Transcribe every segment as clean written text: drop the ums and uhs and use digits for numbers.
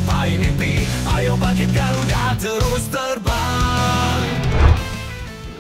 capai mimpi. Ayo bangkit Garuda, terus terbang.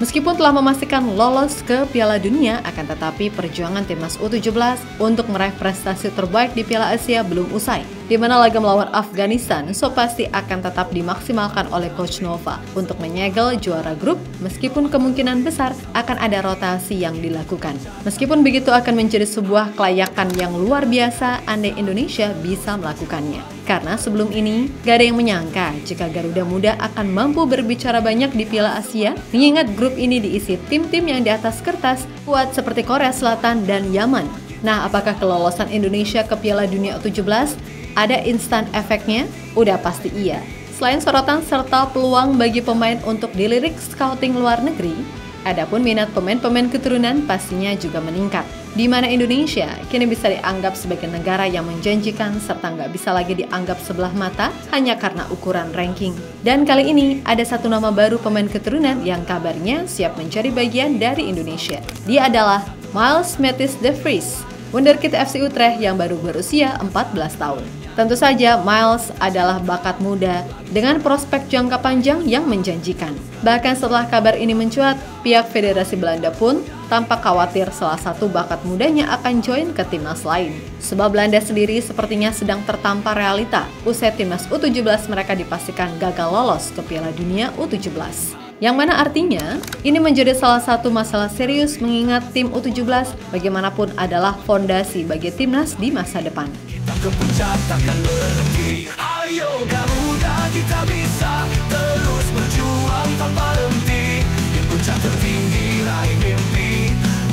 Meskipun telah memastikan lolos ke Piala Dunia, akan tetapi perjuangan timnas U17 untuk meraih prestasi terbaik di Piala Asia belum usai. Di mana laga melawan Afghanistan, pasti akan tetap dimaksimalkan oleh Coach Nova untuk menyegel juara grup, meskipun kemungkinan besar akan ada rotasi yang dilakukan. Meskipun begitu akan menjadi sebuah kelayakan yang luar biasa andai Indonesia bisa melakukannya. Karena sebelum ini, gak ada yang menyangka jika Garuda Muda akan mampu berbicara banyak di Piala Asia, mengingat grup ini diisi tim-tim yang di atas kertas kuat seperti Korea Selatan dan Yaman. Nah, apakah kelolosan Indonesia ke Piala Dunia U17 ada instan efeknya? Udah pasti iya. Selain sorotan serta peluang bagi pemain untuk dilirik scouting luar negeri, adapun minat pemain-pemain keturunan pastinya juga meningkat. Di mana Indonesia kini bisa dianggap sebagai negara yang menjanjikan serta nggak bisa lagi dianggap sebelah mata hanya karena ukuran ranking. Dan kali ini ada satu nama baru pemain keturunan yang kabarnya siap menjadi bagian dari Indonesia. Dia adalah Miles Matthijs de Vries, wonderkid FC Utrecht yang baru berusia 14 tahun. Tentu saja Miles adalah bakat muda dengan prospek jangka panjang yang menjanjikan. Bahkan setelah kabar ini mencuat, pihak Federasi Belanda pun tampak khawatir salah satu bakat mudanya akan join ke timnas lain. Sebab Belanda sendiri sepertinya sedang tertampar realita usai timnas U17 mereka dipastikan gagal lolos ke Piala Dunia U17. Yang mana artinya, ini menjadi salah satu masalah serius mengingat tim U17 bagaimanapun adalah fondasi bagi timnas di masa depan. Kita ke puncak takkan berhenti. Ayo Garuda, kita bisa terus berjuang tanpa henti. Di puncak tertinggi raih mimpi.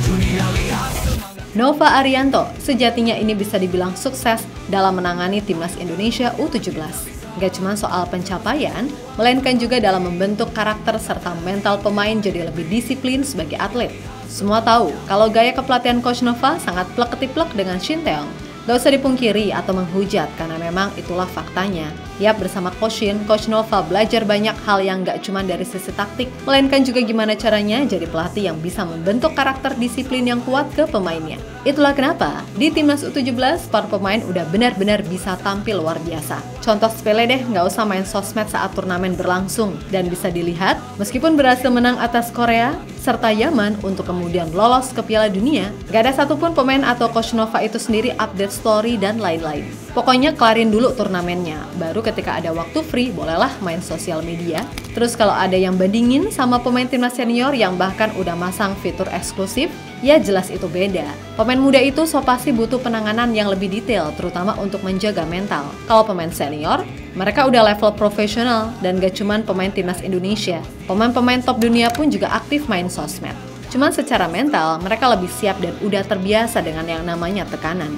Dunia lihat semangat. Nova Arianto sejatinya ini bisa dibilang sukses dalam menangani timnas Indonesia U17. Gak cuma soal pencapaian, melainkan juga dalam membentuk karakter serta mental pemain jadi lebih disiplin sebagai atlet. Semua tahu kalau gaya kepelatihan Coach Nova sangat plek-ketiplek dengan Shin Tae-yong. Gak usah dipungkiri atau menghujat karena memang itulah faktanya. Yap, bersama Coach Shin, Coach Nova belajar banyak hal yang gak cuma dari sisi taktik, melainkan juga gimana caranya jadi pelatih yang bisa membentuk karakter disiplin yang kuat ke pemainnya. Itulah kenapa di timnas U17 para pemain udah benar-benar bisa tampil luar biasa. Contoh sepele deh, gak usah main sosmed saat turnamen berlangsung. Dan bisa dilihat, meskipun berhasil menang atas Korea serta Yaman untuk kemudian lolos ke Piala Dunia, gak ada satupun pemain atau Coach Nova itu sendiri update story dan lain-lain. Pokoknya kelarin dulu turnamennya, baru ketika ada waktu free bolehlah main sosial media. Terus kalau ada yang bandingin sama pemain timnas senior yang bahkan udah masang fitur eksklusif, ya jelas itu beda. Pemain muda itu pasti butuh penanganan yang lebih detail, terutama untuk menjaga mental. Kalau pemain senior, mereka udah level profesional dan gak cuman pemain timnas Indonesia. Pemain-pemain top dunia pun juga aktif main sosmed. Cuman secara mental, mereka lebih siap dan udah terbiasa dengan yang namanya tekanan.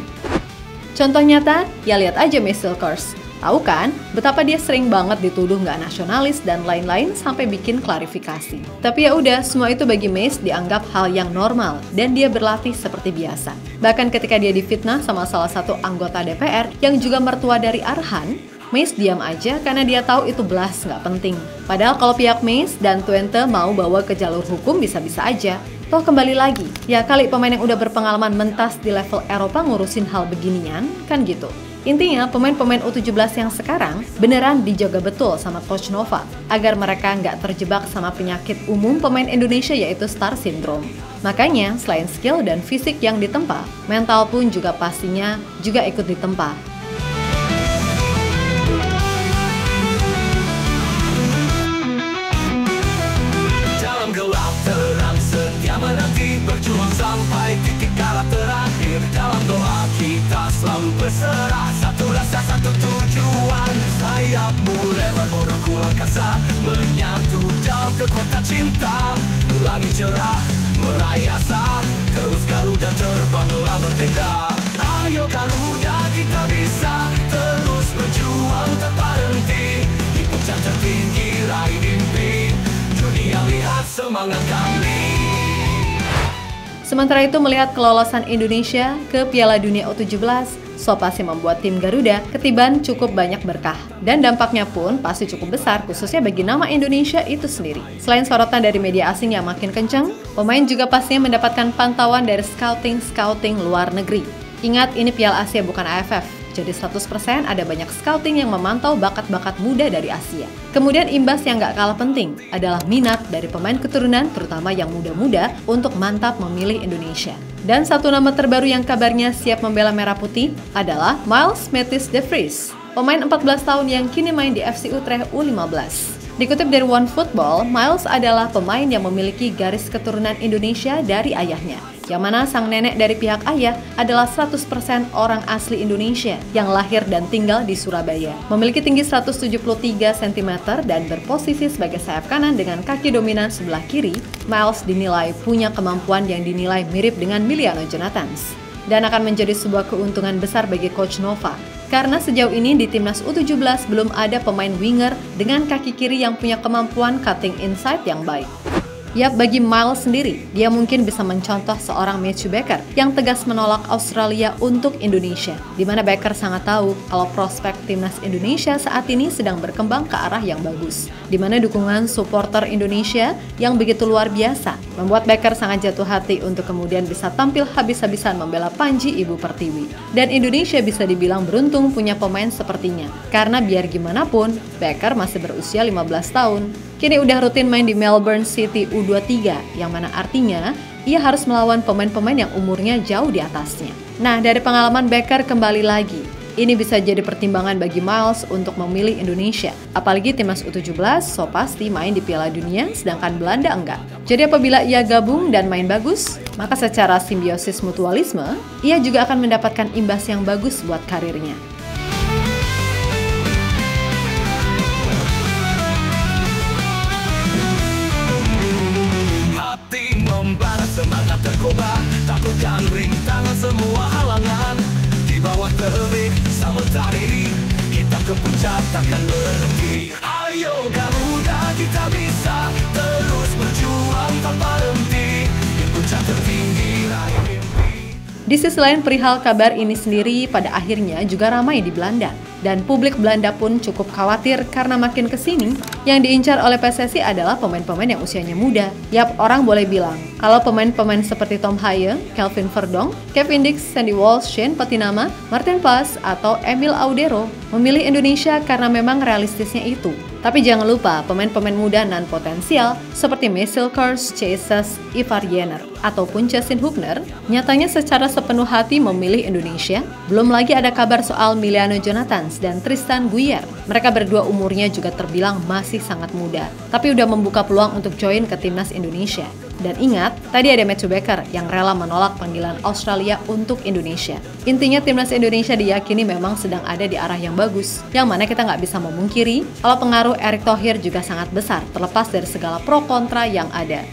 Contoh nyata, ya lihat aja Mace Wilkers. Tahu kan, betapa dia sering banget dituduh nggak nasionalis dan lain-lain sampai bikin klarifikasi. Tapi ya udah, semua itu bagi Mace dianggap hal yang normal dan dia berlatih seperti biasa. Bahkan ketika dia difitnah sama salah satu anggota DPR yang juga mertua dari Arhan, Mace diam aja karena dia tahu itu belas nggak penting. Padahal kalau pihak Mace dan Twente mau bawa ke jalur hukum bisa-bisa aja. Toh kembali lagi, ya kali pemain yang udah berpengalaman mentas di level Eropa ngurusin hal beginian, kan gitu. Intinya pemain-pemain U17 yang sekarang beneran dijaga betul sama Coach Nova agar mereka nggak terjebak sama penyakit umum pemain Indonesia yaitu star syndrome. Makanya selain skill dan fisik yang ditempa, mental pun juga pastinya juga ikut ditempa. Dalam gelap terang setia menanti, berjuang sampai titik kalah terakhir. Dalam doa kita selalu berserah, satu rasa satu tujuan. Sayapmu lebar bodohku angkasa, menyatu dalam kekuatan cinta. Langit cerah meraih asa, terus Garuda terbanglah bertenda. Ayo Garuda, kita bisa terus berjuang tanpa henti. Di puncak tertinggi raih mimpi, dunia lihat semangat kami. Sementara itu melihat kelolosan Indonesia ke Piala Dunia U17, pasti membuat tim Garuda ketiban cukup banyak berkah. Dan dampaknya pun pasti cukup besar khususnya bagi nama Indonesia itu sendiri. Selain sorotan dari media asing yang makin kencang, pemain juga pastinya mendapatkan pantauan dari scouting luar negeri. Ingat, ini Piala Asia bukan AFF. Jadi 100% ada banyak scouting yang memantau bakat-bakat muda dari Asia. Kemudian imbas yang gak kalah penting adalah minat dari pemain keturunan terutama yang muda-muda untuk mantap memilih Indonesia. Dan satu nama terbaru yang kabarnya siap membela Merah Putih adalah Miles Matthijs de Vries, pemain 14 tahun yang kini main di FC Utrecht U15. Dikutip dari OneFootball, Miles adalah pemain yang memiliki garis keturunan Indonesia dari ayahnya, yang mana sang nenek dari pihak ayah adalah 100% orang asli Indonesia yang lahir dan tinggal di Surabaya. Memiliki tinggi 173 cm dan berposisi sebagai sayap kanan dengan kaki dominan sebelah kiri, Miles dinilai punya kemampuan yang dinilai mirip dengan Miliano Jonathans dan akan menjadi sebuah keuntungan besar bagi Coach Nova. Karena sejauh ini di timnas U17 belum ada pemain winger dengan kaki kiri yang punya kemampuan cutting inside yang baik. Yap, bagi Miles sendiri, dia mungkin bisa mencontoh seorang Matthew Baker yang tegas menolak Australia untuk Indonesia, di mana Baker sangat tahu kalau prospek timnas Indonesia saat ini sedang berkembang ke arah yang bagus, di mana dukungan supporter Indonesia yang begitu luar biasa membuat Baker sangat jatuh hati untuk kemudian bisa tampil habis-habisan membela Panji Ibu Pertiwi. Dan Indonesia bisa dibilang beruntung punya pemain sepertinya, karena biar gimana pun, Baker masih berusia 15 tahun. Kini udah rutin main di Melbourne City U23, yang mana artinya ia harus melawan pemain-pemain yang umurnya jauh di atasnya. Nah, dari pengalaman Baker kembali lagi, ini bisa jadi pertimbangan bagi Miles untuk memilih Indonesia. Apalagi timnas U17 so pasti main di Piala Dunia, sedangkan Belanda enggak. Jadi apabila ia gabung dan main bagus, maka secara simbiosis mutualisme, ia juga akan mendapatkan imbas yang bagus buat karirnya. Semangat terkobar, takutkan rintangan semua halangan. Di bawah terik sama tari, kita ke puncak takkan berhenti. Ayo Garuda, kita bisa terus berjuang tanpa henti. Di puncak tertinggi raih mimpi. Di sisi lain, perihal kabar ini sendiri pada akhirnya juga ramai di Belanda. Dan publik Belanda pun cukup khawatir karena makin kesini yang diincar oleh PSSI adalah pemain-pemain yang usianya muda. Yap, orang boleh bilang kalau pemain-pemain seperti Tom Haaien, Kelvin Verdonk, Kevin Dix, Sandy Walsh, Shane Patinama, Martin Pas, atau Emil Audero memilih Indonesia karena memang realistisnya itu. Tapi jangan lupa pemain-pemain muda non potensial seperti Marcel Kars, Jesus, Ivar Jenner, ataupun Justin Hubner nyatanya secara sepenuh hati memilih Indonesia. Belum lagi ada kabar soal Miliano Jonathans dan Tristan Guyer. Mereka berdua umurnya juga terbilang masih sangat muda, tapi udah membuka peluang untuk join ke timnas Indonesia. Dan ingat, tadi ada Matthew Baker yang rela menolak panggilan Australia untuk Indonesia. Intinya timnas Indonesia diyakini memang sedang ada di arah yang bagus, yang mana kita nggak bisa memungkiri kalau pengaruh Erick Thohir juga sangat besar, terlepas dari segala pro kontra yang ada.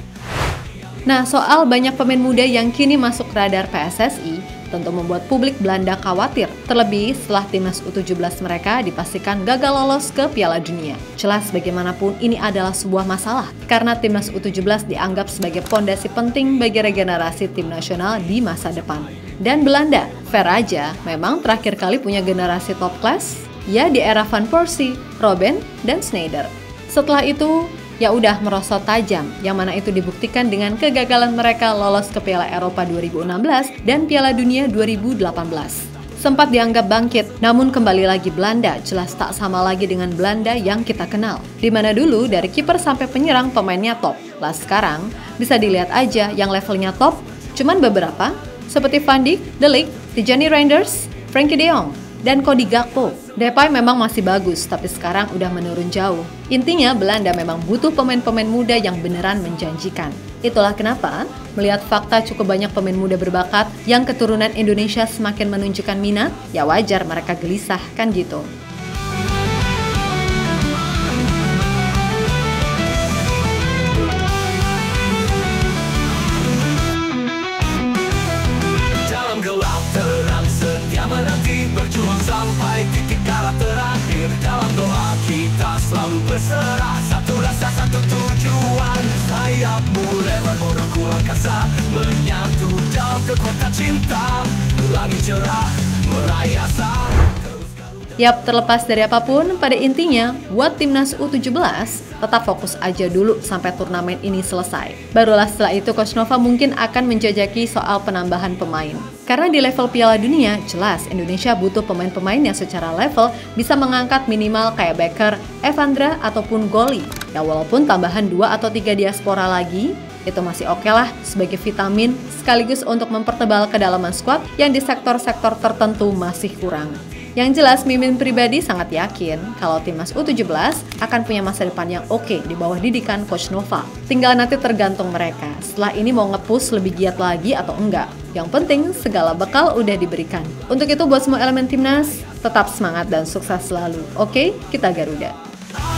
Nah, soal banyak pemain muda yang kini masuk radar PSSI, tentu membuat publik Belanda khawatir, terlebih setelah timnas U17 mereka dipastikan gagal lolos ke Piala Dunia. Jelas bagaimanapun ini adalah sebuah masalah, karena timnas U17 dianggap sebagai fondasi penting bagi regenerasi tim nasional di masa depan. Dan Belanda, fair aja, memang terakhir kali punya generasi top class, ya di era Van Persie, Robben, dan Sneijder. Setelah itu, ya udah merosot tajam, yang mana itu dibuktikan dengan kegagalan mereka lolos ke Piala Eropa 2016 dan Piala Dunia 2018. Sempat dianggap bangkit, namun kembali lagi Belanda jelas tak sama lagi dengan Belanda yang kita kenal. Dimana dulu dari kiper sampai penyerang pemainnya top. Lah sekarang bisa dilihat aja yang levelnya top cuman beberapa seperti Van Dijk, De Ligt, Tijani Reinders, Frenkie de Jong, dan Cody Gakpo. Depay memang masih bagus, tapi sekarang udah menurun jauh. Intinya Belanda memang butuh pemain-pemain muda yang beneran menjanjikan. Itulah kenapa melihat fakta cukup banyak pemain muda berbakat yang keturunan Indonesia semakin menunjukkan minat, ya wajar mereka gelisah kan gitu. Dalam gelap terang setia menanti, berjuang sampai titik kala terakhir. Dalam doa kita selalu berserah, satu rasa satu tujuan. Sayapmu lebar bodohku angkasa, menyatu dalam kekuatan cinta. Langit cerah meraih asa. Yap, terlepas dari apapun, pada intinya, buat timnas U17, tetap fokus aja dulu sampai turnamen ini selesai. Barulah setelah itu Coach Nova mungkin akan menjajaki soal penambahan pemain. Karena di level Piala Dunia, jelas Indonesia butuh pemain-pemain yang secara level bisa mengangkat minimal kayak Becker, Evandra, ataupun Goli. Ya walaupun tambahan 2 atau 3 diaspora lagi, itu masih oke lah sebagai vitamin sekaligus untuk mempertebal kedalaman skuad yang di sektor-sektor tertentu masih kurang. Yang jelas, Mimin pribadi sangat yakin kalau timnas U17 akan punya masa depan yang oke di bawah didikan Coach Nova. Tinggal nanti tergantung mereka, setelah ini mau nge-push lebih giat lagi atau enggak. Yang penting, segala bekal udah diberikan. Untuk itu, buat semua elemen timnas, tetap semangat dan sukses selalu. Oke, kita Garuda.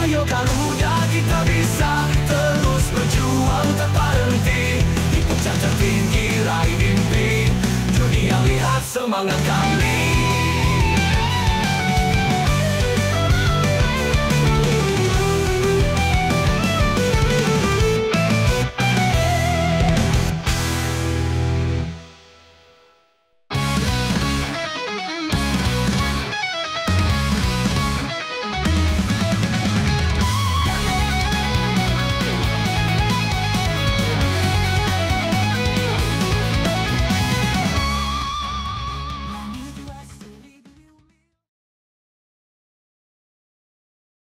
Ayo Garuda, kita bisa terus berjuang tanpa henti. Di puncak tertinggi raih mimpi, dunia lihat semangat kami.